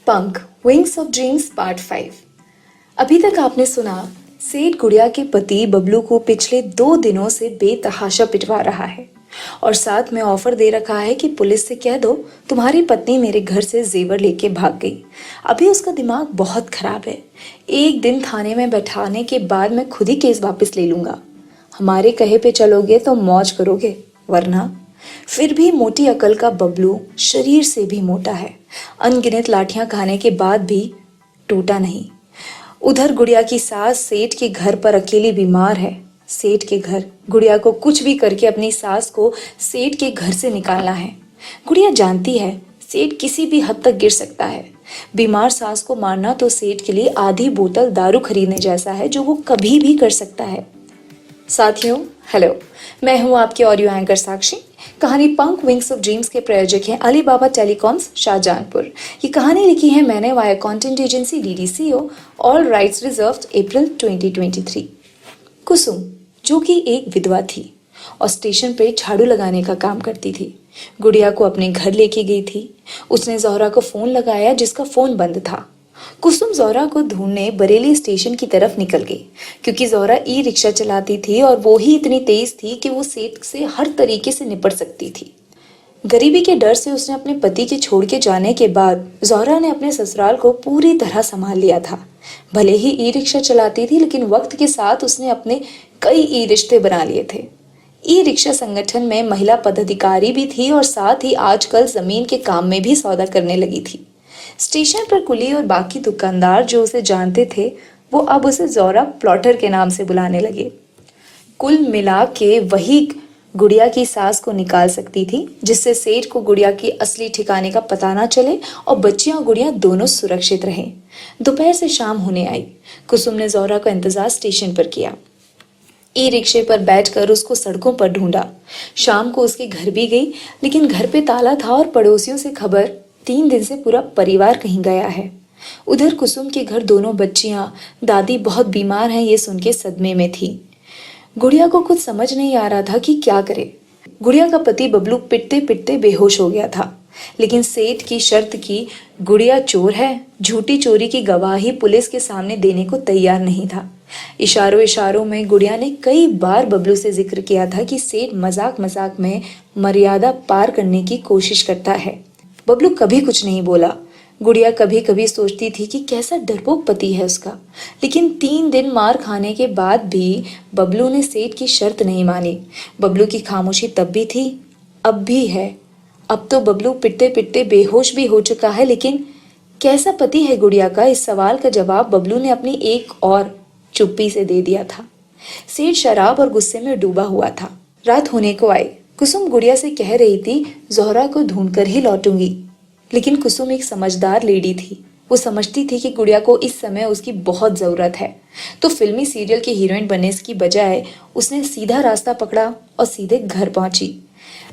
पंख wings of dreams part 5। अभी तक आपने सुना सेठ गुड़िया के पति बबलू को पिछले 2 दिनों से बेतहाशा पिटवा रहा है और साथ में ऑफर दे रखा है कि पुलिस से कह दो तुम्हारी पत्नी मेरे घर से जेवर लेके भाग गई। अभी उसका दिमाग बहुत खराब है। एक दिन थाने में बैठाने के बाद मैं खुद ही केस वापस ले लूंगा। हमारे कहे पे चलोगे तो मौज करोगे, वरना। फिर भी मोटी अकल का बबलू शरीर से भी मोटा है। अनगिनत लाठियां खाने के बाद भी टूटा नहीं। उधर गुड़िया की सास सेठ के घर पर अकेली बीमार है। सेठ के घर गुड़िया को कुछ भी करके अपनी सास को सेठ के घर से निकालना है। गुड़िया जानती है सेठ किसी भी हद तक गिर सकता है। बीमार सास को मारना तो सेठ के लिए आधी बोतल दारू खरीदने जैसा है, जो वो कभी भी कर सकता है। साथियों, हेलो, मैं हूं आपके ऑडियो एंकर साक्षी। कहानी पंख विंग्स ऑफ ड्रीम्स के प्रायोजक हैं अली बाबा टेलीकॉम्स शाहजहांपुर। ये कहानी लिखी है मैंने via content agency DDCO, all rights reserved, April 2023। Kusum, जो कि एक विधवा थी और स्टेशन पे झाड़ू लगाने का काम करती थी, गुड़िया को अपने घर लेके गई थी। उसने जोहरा को फोन लगाया जिसका फोन बंद था। कुसुम जोहरा को ढूंढने बरेली स्टेशन की तरफ निकल गई, क्योंकि जोहरा ई-रिक्शा चलाती थी और वो ही इतनी तेज थी कि वो सेठ से हर तरीके से निपट सकती थी। गरीबी के डर से उसने अपने पति के छोड़ के जाने के बाद जोहरा ने अपने ससुराल को पूरी तरह संभाल लिया था। भले ही ई-रिक्शा चलाती थी, लेकिन वक्त के साथ उसने अपने कई ई-रिश्ते बना लिए थे। ई-रिक्शा संगठन में महिला पदाधिकारी भी थी और साथ ही आजकल जमीन के काम में भी सौदा करने लगी थी। स्टेशन पर कुली और बाकी दुकानदार जो उसे जानते थे, वो अब उसे जोहरा प्लॉटर के नाम से बुलाने लगे। कुल मिला के वही गुड़िया की सास को निकाल सकती थी, जिससे सेठ को गुड़िया की असली ठिकाने का पता ना चले और बच्चियां और गुड़िया दोनों सुरक्षित रहें। दोपहर से शाम होने आई। कुसुम ने जोहरा का इंतजार स्टेशन पर किया। ई-रिक्शे पर बैठकर उसको सड़कों पर ढूंढा। शाम को उसके घर भी गई, लेकिन घर पे ताला था और पड़ोसियों से खबर 3 दिन से पूरा परिवार कहीं गया है। उधर कुसुम के घर दोनों बच्चियां, दादी बहुत बीमार हैं, ये सुन के सदमे में थी। गुड़िया को कुछ समझ नहीं आ रहा था कि क्या करे। गुड़िया का पति बबलू पिटते पिटते बेहोश हो गया था, लेकिन सेठ की शर्त की गुड़िया चोर है, झूठी चोरी की गवाही पुलिस के सामने देने को तैयार नहीं था। इशारों इशारों में गुड़िया ने कई बार बबलू से जिक्र किया था कि सेठ मजाक मजाक में मर्यादा पार करने की कोशिश करता है। बबलू कभी कुछ नहीं बोला। गुड़िया कभी कभी सोचती थी कि कैसा डरपोक पति है उसका, लेकिन 3 दिन मार खाने के बाद भी बबलू ने सेठ की शर्त नहीं मानी। बबलू की खामोशी तब भी थी, अब भी है। अब तो बबलू पिटते पिटते बेहोश भी हो चुका है, लेकिन कैसा पति है गुड़िया का, इस सवाल का जवाब बबलू ने अपनी एक और चुप्पी से दे दिया था। सेठ शराब और गुस्से में डूबा हुआ था। रात होने को आई। कुसुम गुड़िया से कह रही थी जोहरा को ढूंढकर ही लौटूंगी, लेकिन कुसुम एक समझदार लेडी थी। वो समझती थी कि गुड़िया को इस समय उसकी बहुत जरूरत है, तो फिल्मी सीरियल की हीरोइन बनने की बजाय उसने सीधा रास्ता पकड़ा और सीधे घर पहुंची।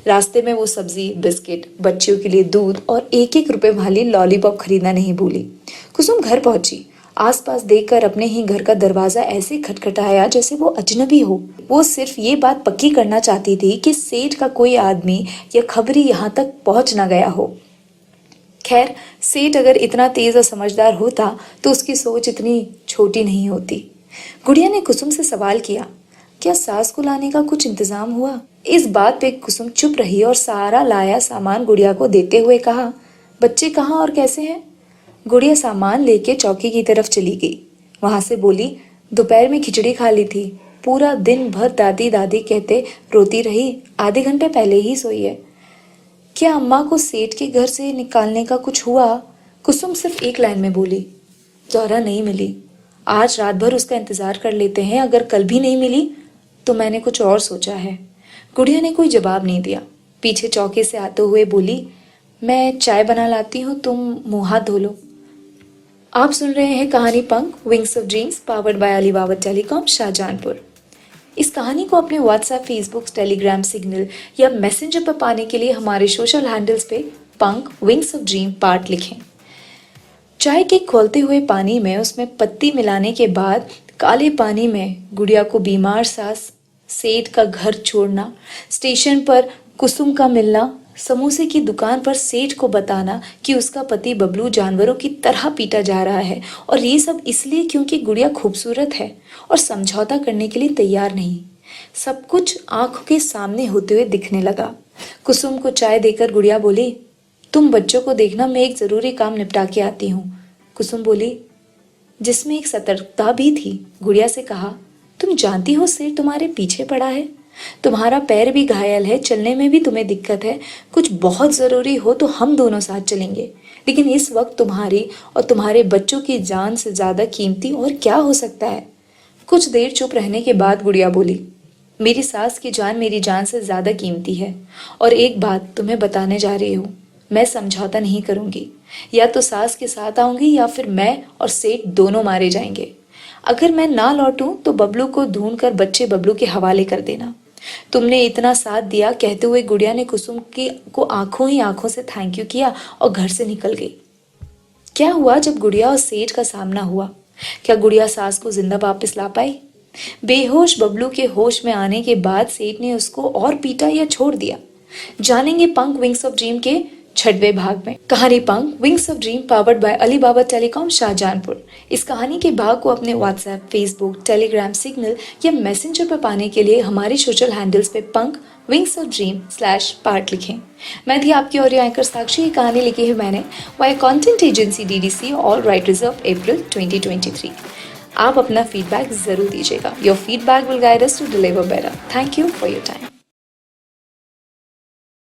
रास्ते में वो सब्जी, बिस्किट, बच्चियों के लिए दूध और 1-1 रुपए वाली लॉलीपॉप खरीदना नहीं भूली। कुसुम घर पहुंची। आसपास देखकर अपने ही घर का दरवाजा ऐसे खटखटाया जैसे वो अजनबी हो। वो सिर्फ ये बात पक्की करना चाहती थी कि सेठ का कोई आदमी या खबरी यहाँ तक पहुंच ना गया हो। खैर, सेठ अगर इतना तेज और समझदार होता तो उसकी सोच इतनी छोटी नहीं होती। गुड़िया ने कुसुम से सवाल किया, क्या सास को लाने का कुछ इंतजाम हुआ? इस बात पे कुसुम चुप रही और सारा लाया सामान गुड़िया को देते हुए कहा, बच्चे कहाँ और कैसे हैं? गुड़िया सामान लेके चौकी की तरफ चली गई। वहां से बोली, दोपहर में खिचड़ी खा ली थी, पूरा दिन भर दादी दादी कहते रोती रही, आधे घंटे पहले ही सोई है। क्या अम्मा को सेठ के घर से निकालने का कुछ हुआ? कुसुम सिर्फ एक लाइन में बोली। जोहरा नहीं मिली। आज रात भर उसका इंतजार कर लेते हैं, अगर कल भी नहीं मिली तो मैंने कुछ और सोचा है। गुड़िया ने कोई जवाब नहीं दिया। पीछे चौके से आते हुए बोली, मैं चाय बना लाती हूँ, तुम मुंह हाथ धो लो। आप सुन रहे हैं कहानी पंख wings of dreams, powered by Ali Baba telecom Shahjahanpur. इस कहानी को अपने व्हाट्सएप, फेसबुक, टेलीग्राम, सिग्नल या मैसेंजर पर पाने के लिए हमारे सोशल हैंडल्स पे पंख विंग्स ऑफ ड्रीम पार्ट लिखें। चाय के खौलते हुए पानी में उसमें पत्ती मिलाने के बाद काले पानी में गुड़िया को बीमार सास, सेठ का घर छोड़ना, स्टेशन पर कुसुम का मिलना, समोसे की दुकान पर सेठ को बताना कि उसका पति बबलू जानवरों की तरह पीटा जा रहा है और ये सब इसलिए क्योंकि गुड़िया खूबसूरत है और समझौता करने के लिए तैयार नहीं। सब कुछ आंखों के सामने होते हुए दिखने लगा। कुसुम को चाय देकर गुड़िया बोली, तुम बच्चों को देखना, मैं एक जरूरी काम निपटा के आती हूँ। कुसुम बोली, जिसमें एक सतर्कता भी थी। गुड़िया से कहा, तुम जानती हो सेठ तुम्हारे पीछे पड़ा है, तुम्हारा पैर भी घायल है, चलने में भी तुम्हें दिक्कत है। कुछ बहुत जरूरी हो तो हम दोनों साथ चलेंगे, लेकिन इस वक्त तुम्हारी और तुम्हारे बच्चों की जान से ज्यादा कीमती और क्या हो सकता है। कुछ देर चुप रहने के बाद गुड़िया बोली, मेरी सास की जान मेरी जान से ज्यादा कीमती है और एक बात तुम्हें बताने जा रही हूँ, मैं समझौता नहीं करूंगी। या तो सास के साथ आऊंगी या फिर मैं और सेठ दोनों मारे जाएंगे। अगर मैं ना लौटूं तो बबलू को ढूंढ कर बच्चे बबलू के हवाले कर देना। तुमने इतना साथ दिया। कहते हुए गुड़िया ने कुसुम की को आंखों ही आंखों से थैंक यू किया और घर से निकल गई। क्या हुआ जब गुड़िया और सेठ का सामना हुआ? क्या गुड़िया सास को जिंदा वापस ला पाई? बेहोश बबलू के होश में आने के बाद सेठ ने उसको और पीटा या छोड़ दिया? जानेंगे पंख विंग्स ऑफ ड्रीम के 6वें भाग में। कहानी पंख wings of dream powered by Alibaba telecom Shahjahanpur. इस कहानी के भाग को अपने व्हाट्सएप, फेसबुक, टेलीग्राम, सिग्नल या मैसेंजर पर पाने के लिए हमारे सोशल हैंडल्स पे पंख विंग्स ऑफ ड्रीम /पार्ट लिखें। मैं थी आपकी ऑडियो एंकर साक्षी। ये कहानी लिखी है मैंने via content agency DDC all right reserve April 2023। आप अपना फीडबैक जरूर दीजिएगा। Your feedback will guide us to deliver better. Thank you for your time.